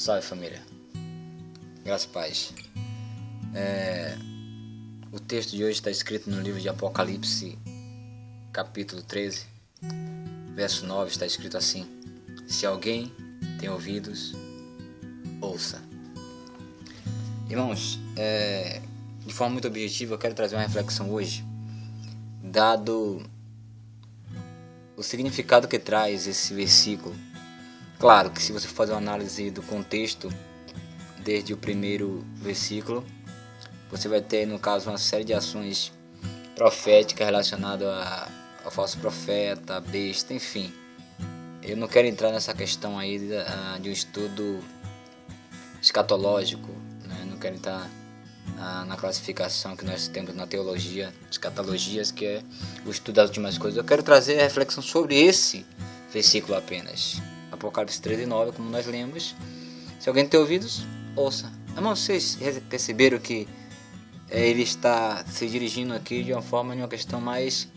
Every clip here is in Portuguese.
Salve, família, graças e paz. O texto de hoje está escrito no livro de Apocalipse, capítulo 13, verso 9, está escrito assim: se alguém tem ouvidos, ouça. Irmãos, de forma muito objetiva, eu quero trazer uma reflexão hoje, dado o significado que traz esse versículo. Claro que se você for fazer uma análise do contexto, desde o primeiro versículo, você vai ter, no caso, uma série de ações proféticas relacionadas ao falso profeta, a besta, enfim. Eu não quero entrar nessa questão aí de um estudo escatológico, né? Não quero entrar na classificação que nós temos na teologia, escatologias, que é o estudo das últimas coisas. Eu quero trazer a reflexão sobre esse versículo apenas. Apocalipse 13, 9, como nós lemos. Se alguém tem ouvidos, ouça. Irmão, vocês perceberam que ele está se dirigindo aqui de uma questão mais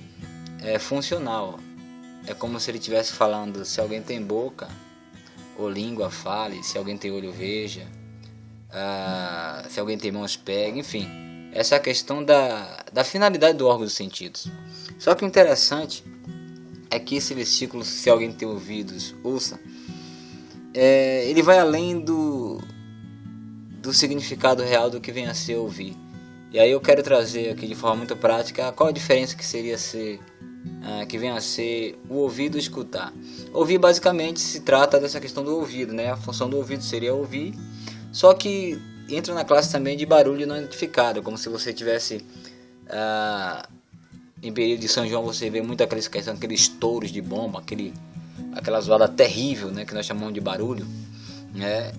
funcional. É como se ele estivesse falando: se alguém tem boca ou língua, fale. Se alguém tem olho, veja. Se alguém tem mãos, pegue. Enfim, essa é a questão da finalidade do órgão dos sentidos. Só que o interessante é que esse versículo, se alguém tem ouvidos, ouça, ele vai além do significado real do que vem a ser ouvir. E aí eu quero trazer aqui de forma muito prática qual a diferença que seria que vem a ser o ouvido e escutar. Ouvir basicamente se trata dessa questão do ouvido, né? A função do ouvido seria ouvir, só que entra na classe também de barulho não identificado, como se você tivesse em período de São João, você vê muito aqueles estouros de bomba, aquela zoada terrível, né, que nós chamamos de barulho, né?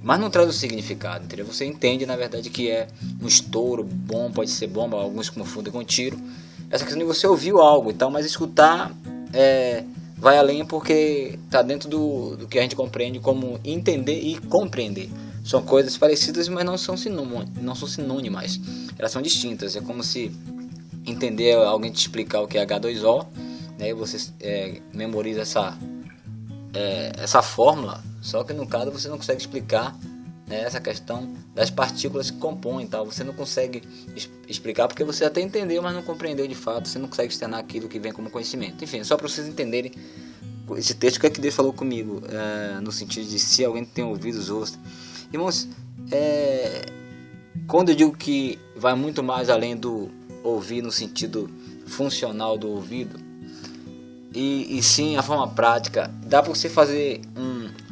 Mas não traz o significado, entendeu? Você entende, na verdade, que é um estouro, bom, pode ser bomba, alguns confundem com tiro. Essa questão de você ouviu algo e tal, mas escutar vai além, porque está dentro do que a gente compreende como entender e compreender. São coisas parecidas, mas não são sinônimas, elas são distintas. É como se entender, alguém te explicar o que é H2O, né, e você memoriza essa fórmula, só que no caso você não consegue explicar, né, essa questão das partículas que compõem, tal. Você não consegue explicar porque você até entendeu, mas não compreendeu de fato. Você não consegue externar aquilo que vem como conhecimento. Enfim, só para vocês entenderem esse texto, o que é que Deus falou comigo, no sentido de se alguém tem ouvidos, ouça. Irmãos, quando eu digo que vai muito mais além do ouvir no sentido funcional do ouvido, e sim a forma prática, dá para você fazer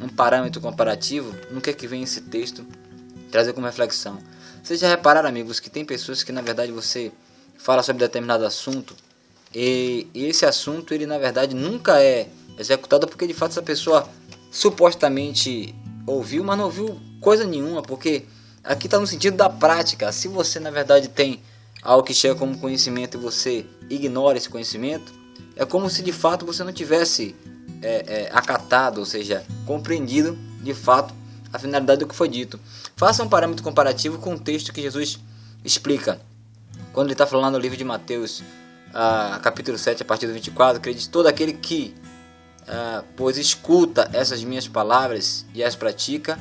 um parâmetro comparativo no que é que vem esse texto trazer como reflexão. Vocês já repararam, amigos, que tem pessoas que na verdade você fala sobre determinado assunto e esse assunto ele na verdade nunca é executado, porque de fato essa pessoa supostamente ouviu, mas não ouviu coisa nenhuma, porque aqui está no sentido da prática. Se você na verdade tem algo que chega como conhecimento e você ignora esse conhecimento, é como se de fato você não tivesse acatado, ou seja, compreendido de fato a finalidade do que foi dito. Faça um parâmetro comparativo com o texto que Jesus explica quando ele está falando no livro de Mateus, capítulo 7, a partir do 24, que ele diz: todo aquele que pois escuta essas minhas palavras e as pratica,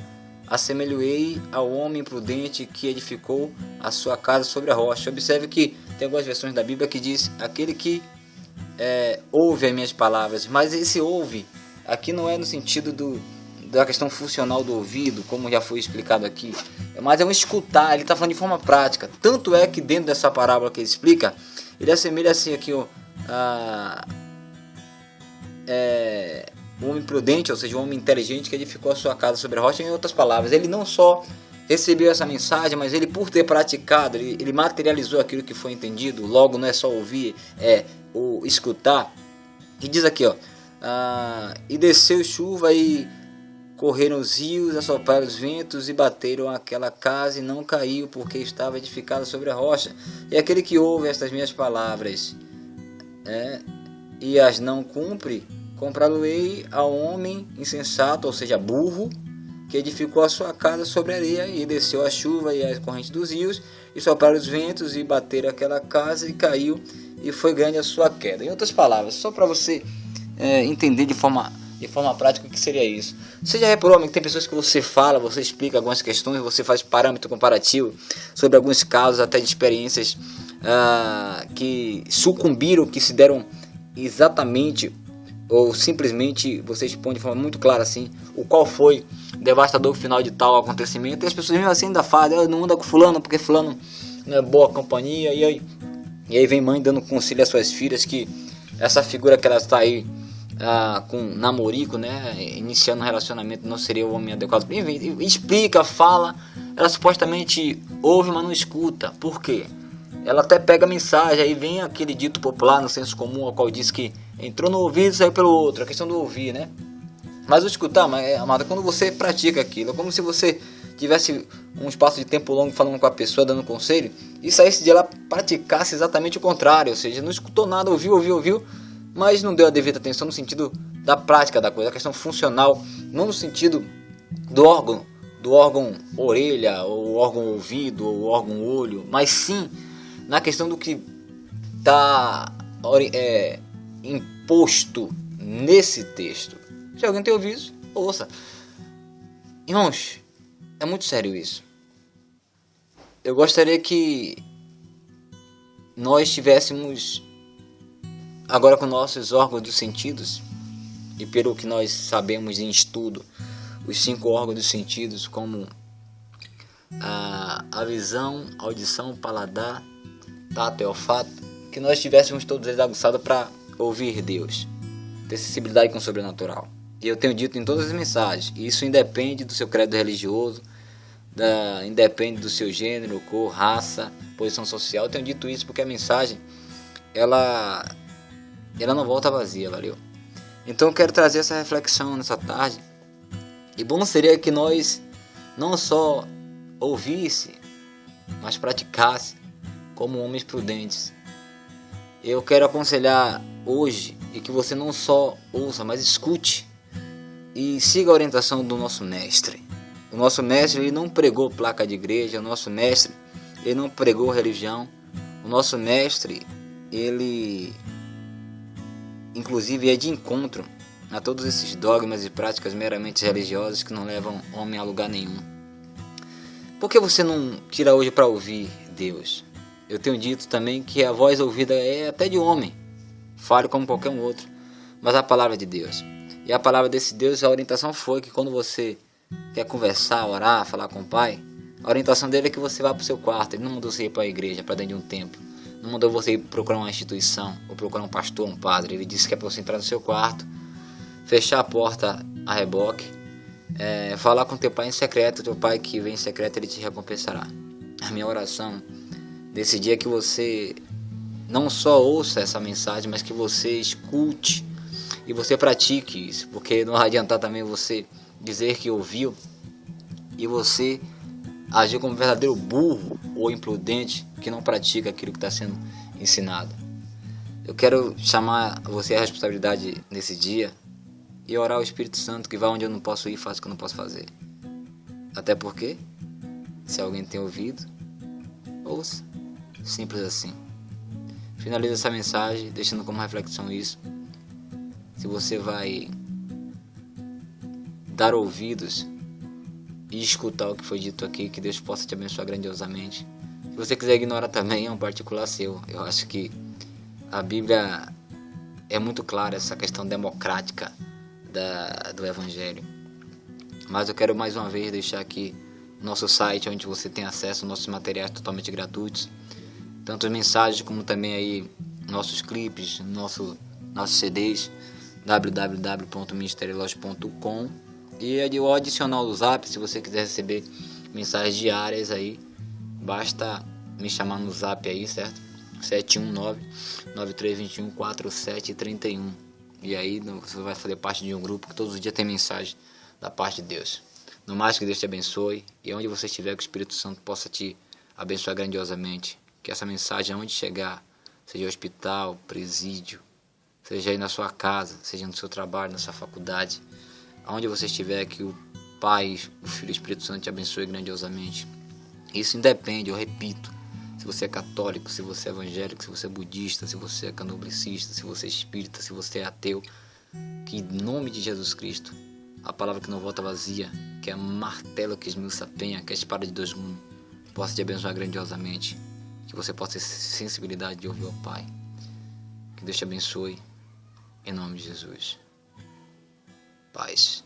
assemelhei ao homem prudente que edificou a sua casa sobre a rocha. Observe que tem algumas versões da Bíblia que diz aquele que ouve as minhas palavras, mas esse ouve aqui não é no sentido da questão funcional do ouvido, como já foi explicado aqui, mas é um escutar. Ele está falando de forma prática. Tanto é que dentro dessa parábola que ele explica, ele assemelha assim aqui o homem prudente, ou seja, o homem inteligente que edificou a sua casa sobre a rocha. Em outras palavras, ele não só recebeu essa mensagem, mas ele, por ter praticado, ele materializou aquilo que foi entendido. Logo, não é só ouvir, o escutar. E diz aqui, e desceu chuva e correram os rios, assopraram os ventos e bateram aquela casa e não caiu, porque estava edificada sobre a rocha. E aquele que ouve estas minhas palavras e as não cumpre, comprá-lo-ei ao homem insensato, ou seja, burro, que edificou a sua casa sobre a areia, e desceu a chuva e as correntes dos rios, e sopraram os ventos e bateram aquela casa e caiu, e foi grande a sua queda. Em outras palavras, só para você entender de forma de forma prática o que seria isso. Você já reparou, amigo, que tem pessoas que você fala, você explica algumas questões, você faz parâmetro comparativo sobre alguns casos, até de experiências que sucumbiram, que se deram exatamente ou simplesmente você expõe de forma muito clara assim o qual foi o devastador final de tal acontecimento, e as pessoas mesmo assim ainda falam, eu não anda com fulano porque fulano não é boa companhia, e aí vem mãe dando conselho às suas filhas que essa figura que ela está aí com namorico, né, iniciando um relacionamento, não seria o homem adequado. Explica, fala, ela supostamente ouve, mas não escuta. Por quê? Ela até pega a mensagem, aí vem aquele dito popular no senso comum, ao qual diz que entrou no ouvido e saiu pelo outro, a questão do ouvir, né? Mas o escutar, amada, quando você pratica aquilo, é como se você tivesse um espaço de tempo longo falando com a pessoa, dando conselho, e saísse de ela praticasse exatamente o contrário, ou seja, não escutou nada, ouviu, mas não deu a devida atenção no sentido da prática da coisa, a questão funcional, não no sentido do órgão orelha, ou órgão ouvido, ou órgão olho, mas sim na questão do que está imposto nesse texto. Se alguém tem ouvido, ouça. Irmãos, é muito sério isso. Eu gostaria que nós tivéssemos agora com nossos órgãos dos sentidos, e pelo que nós sabemos em estudo, os 5 órgãos dos sentidos, como a visão, audição, paladar, tato e olfato, que nós tivéssemos todos eles aguçados para ouvir Deus, ter sensibilidade com o sobrenatural. E eu tenho dito em todas as mensagens, isso independe do seu credo religioso, independe do seu gênero, cor, raça, posição social. Eu tenho dito isso porque a mensagem ela não volta vazia, valeu? Então eu quero trazer essa reflexão nessa tarde. E bom seria que nós não só ouvisse, mas praticasse como homens prudentes. Eu quero aconselhar hoje e que você não só ouça, mas escute e siga a orientação do nosso mestre. O nosso mestre, ele não pregou placa de igreja, o nosso mestre, ele não pregou religião. O nosso mestre, ele inclusive é de encontro a todos esses dogmas e práticas meramente religiosas que não levam homem a lugar nenhum. Por que você não tira hoje para ouvir Deus? Eu tenho dito também que a voz ouvida é até de homem, fale como qualquer um outro, mas a palavra de Deus. E a palavra desse Deus, a orientação foi que quando você quer conversar, orar, falar com o Pai, a orientação dele é que você vá para o seu quarto. Ele não mandou você ir para a igreja, para dentro de um templo. Não mandou você ir procurar uma instituição, ou procurar um pastor, um padre. Ele disse que é para você entrar no seu quarto, fechar a porta a reboque, falar com teu Pai em secreto. Teu Pai que vem em secreto, ele te recompensará. A minha oração nesse dia é que você não só ouça essa mensagem, mas que você escute e você pratique isso, porque não vai adiantar também você dizer que ouviu e você agir como um verdadeiro burro ou imprudente que não pratica aquilo que está sendo ensinado. Eu quero chamar você à responsabilidade nesse dia e orar ao Espírito Santo que vá onde eu não posso ir, faça o que eu não posso fazer. Até porque, se alguém tem ouvido, ouça. Simples assim. Finalizo essa mensagem deixando como reflexão isso. Se você vai dar ouvidos e escutar o que foi dito aqui, que Deus possa te abençoar grandiosamente. Se você quiser ignorar também, é um particular seu. Eu acho que a Bíblia é muito clara, essa questão democrática do Evangelho. Mas eu quero mais uma vez deixar aqui nosso site, onde você tem acesso aos nossos materiais totalmente gratuitos, tanto as mensagens como também aí nossos clipes, nossos CDs, www.ministeriologia.com, e o adicional do Zap. Se você quiser receber mensagens diárias aí, basta me chamar no Zap aí, certo? 719-9321-4731. E aí você vai fazer parte de um grupo que todos os dias tem mensagem da parte de Deus. No mais, que Deus te abençoe, e onde você estiver, que o Espírito Santo possa te abençoar grandiosamente. Que essa mensagem, aonde chegar, seja hospital, presídio, seja aí na sua casa, seja no seu trabalho, na sua faculdade, aonde você estiver, que o Pai, o Filho e o Espírito Santo te abençoe grandiosamente. Isso independe, eu repito, se você é católico, se você é evangélico, se você é budista, se você é candomblessista, se você é espírita, se você é ateu, Que em nome de Jesus Cristo, a palavra que não volta vazia, que é martelo que esmiuça a penha, que é a espada de dois gumes, possa te abençoar grandiosamente. Que você possa ter sensibilidade de ouvir o Pai. Que Deus te abençoe. Em nome de Jesus. Paz.